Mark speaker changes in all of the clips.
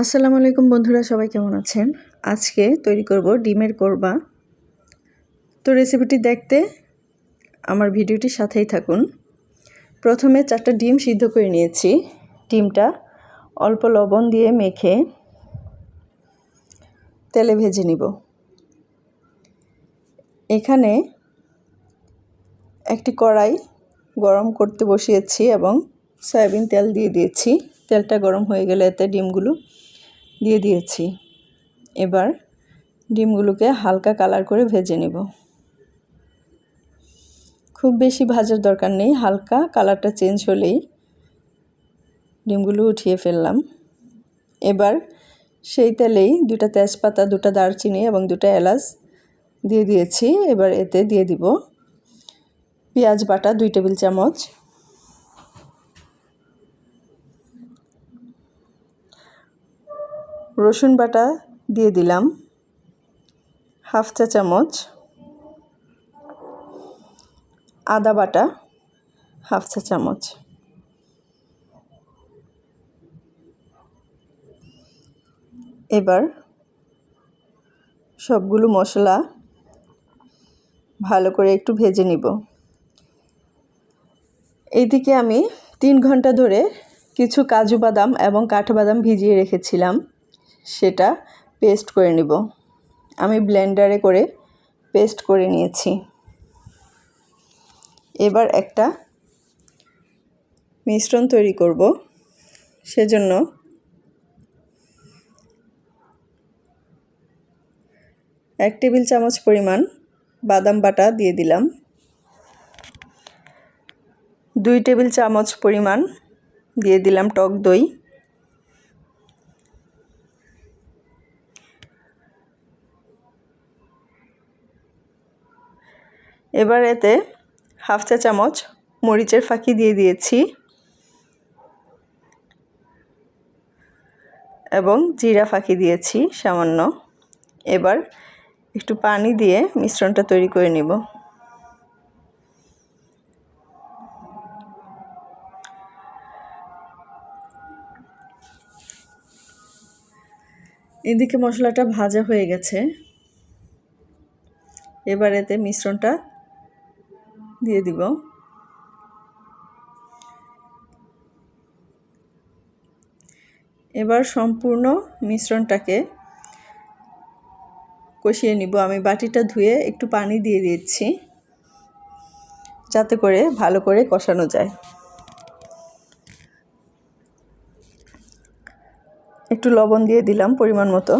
Speaker 1: আসসালামু আলাইকুম বন্ধুরা, সবাই কেমন আছেন? আজকে তৈরি করব ডিমের কোরমা। তো রেসিপিটি দেখতে আমার ভিডিওটির সাথেই থাকুন। প্রথমে 4টা ডিম সিদ্ধ করে নিয়েছি। ডিমটা অল্প লবণ দিয়ে মেখে তেলে ভেজে নিব। এখানে একটি কড়াই গরম করতে বসিয়েছি এবং সয়াবিন তেল দিয়ে দিয়েছি। তেলটা গরম হয়ে গেলে এতে ডিমগুলো দিয়ে দিয়েছি। এবার ডিমগুলোকে হালকা কালার করে ভেজে নেব। খুব বেশি ভাজার দরকার নেই, হালকা কালারটা চেঞ্জ হলেই ডিমগুলো উঠিয়ে ফেললাম। এবার সেই তেলেই 2টা তেজপাতা, 2টা দারচিনি এবং 2টা এলাচ দিয়ে দিয়েছি। এবার এতে দিয়ে দিব পেঁয়াজ বাটা 2 টেবিল চামচ, রসুন বাটা দিয়ে দিলাম হাফ চা চামচ, আদা বাটা হাফ চা চামচ। এবার সবগুলো মশলা ভালো করে একটু ভেজে নিব। এইদিকে আমি 3 ঘন্টা ধরে কিছু কাজু বাদাম এবং কাঠবাদাম ভিজিয়ে রেখেছিলাম, সেটা পেস্ট করে নিব। আমি ব্লেন্ডারে করে পেস্ট করে নিয়েছি। এবার একটা মিশ্রণ তৈরি করব। সেজন্য 1 টেবিল চামচ পরিমাণ বাদাম বাটা দিয়ে দিলাম, 2 টেবিল চামচ পরিমাণ দিয়ে দিলাম টক দই, এবার এতে হাফ চা চামচ মরিচের ফাঁকি দিয়ে দিয়েছি এবং জিরা ফাঁকি দিয়েছি সামান্য। এবার একটু পানি দিয়ে মিশ্রণটা তৈরি করে নিব। এদিকে মশলাটা ভাজা হয়ে গেছে। এবার এতে মিশ্রণটা দিয়ে দিব। এবার সম্পূর্ণ মিশ্রণটাকে কষিয়ে নিব। আমি বাটিটা ধুয়ে একটু পানি দিয়ে দিচ্ছি যাতে করে ভালো করে কষানো যায়। একটু লবণ দিয়ে দিলাম পরিমাণ মতো।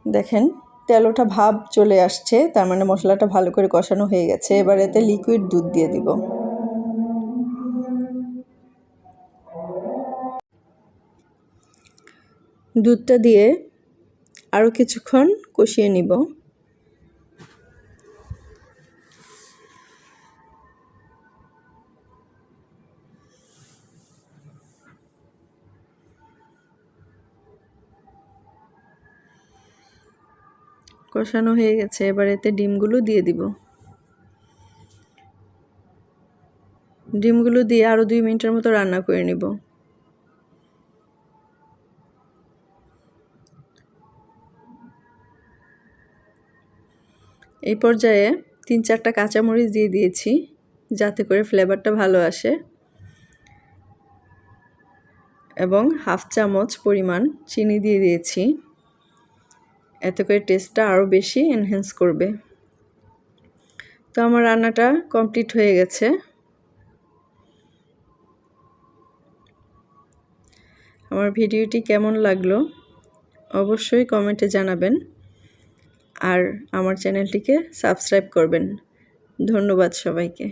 Speaker 1: দেখেন তেল ওঠা ভাব চলে আসছে, তার মানে মশলাটা ভালো করে কষানো হয়ে গেছে। এবার এতে লিকুইড দুধ দিয়ে দিব। দুধটা দিয়ে আরও কিছুক্ষণ কষিয়ে নিব। কষানো হয়ে গেছে। এবার এতে ডিমগুলো দিয়ে দিব। ডিমগুলো দিয়ে আরও 2 মিনিটের মতো রান্না করে নিব। এই পর্যায়ে 3-4টা কাঁচামরিচ দিয়ে দিয়েছি যাতে করে ফ্লেভারটা ভালো আসে এবং হাফ চামচ পরিমাণ চিনি দিয়ে দিয়েছি, এতে করে টেস্টটা আরও বেশি এনহ্যান্স করবে। তো আমার রান্নাটা কমপ্লিট হয়ে গেছে। আমার ভিডিওটি কেমন লাগলো অবশ্যই কমেন্টে জানাবেন আর আমার চ্যানেলটিকে সাবস্ক্রাইব করবেন। ধন্যবাদ সবাইকে।